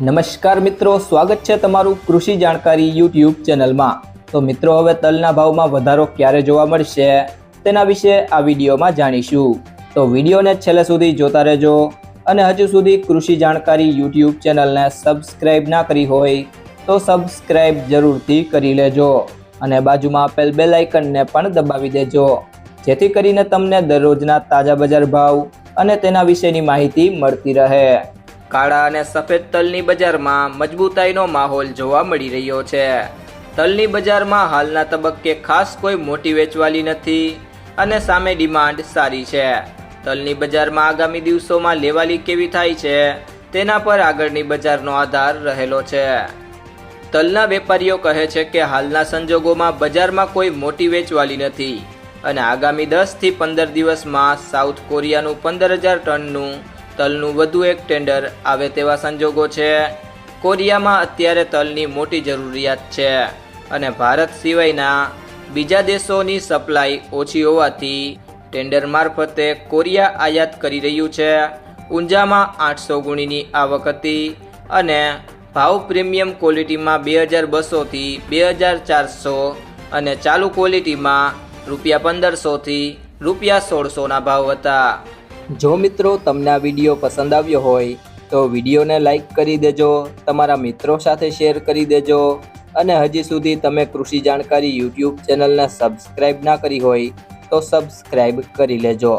નમસ્કાર મિત્રો, સ્વાગત છે તમારું કૃષિ જાણકારી યુટ્યુબ ચેનલમાં। તો મિત્રો, હવે તલના ભાવમાં વધારો ક્યારે જોવા મળશે તેના વિશે આ વિડીયોમાં જાણીશું। તો વિડીયોને છેલ્લે સુધી જોતા રહેજો અને હજુ સુધી કૃષિ જાણકારી યુટ્યુબ ચેનલને સબસ્ક્રાઇબ ના કરી હોય તો સબસ્ક્રાઇબ જરૂરથી કરી લેજો અને બાજુમાં આપેલ બેલ આઇકનને પણ દબાવી દેજો, જેથી કરીને તમને દરરોજના તાજા બજાર ભાવ અને તેના વિશેની માહિતી મળતી રહે। કાળા અને સફેદ તલની બજારમાં મજબૂતાઈનો માહોલ જોવા મળી રહ્યો છે। તલની બજારમાં હાલના તબક્કે ખાસ કોઈ મોટી વેચવાલી નથી અને સામે ડિમાન્ડ સારી છે। તલની બજારમાં આગામી દિવસોમાં લેવાલી કેવી થાય છે તેના પર આગળની બજારનો આધાર રહેલો છે। તલના વેપારીઓ કહે છે કે હાલના સંજોગોમાં બજારમાં કોઈ મોટી વેચવાલી નથી અને આગામી 10 થી 15 દિવસમાં સાઉથ કોરિયાનું 15,000 ટનનું તલનું વધુ એક ટેન્ડર આવે તેવા સંજોગો છે। કોરિયામાં અત્યારે તલની મોટી જરૂરિયાત છે અને ભારત સિવાયના બીજા દેશોની સપ્લાય ઓછી હોવાથી ટેન્ડર મારફતે કોરિયા આયાત કરી રહ્યું છે। ઊંઝામાં 800 ગુણીની આવક હતી અને ભાવ પ્રીમિયમ ક્વોલિટીમાં 2,200 થી 2,400 અને ચાલુ ક્વોલિટીમાં ₹1,500 થી ₹1,600ના ભાવ હતા। જો મિત્રો તમને આ વિડીયો પસંદ આવ્યો હોય તો વિડીયોને લાઈક કરી દેજો, તમારા મિત્રો સાથે શેર કરી દેજો અને હજી સુધી તમે કૃષિ જાણકારી યુટ્યુબ ચેનલને સબસ્ક્રાઇબ ના કરી હોય તો સબસ્ક્રાઇબ કરી લેજો।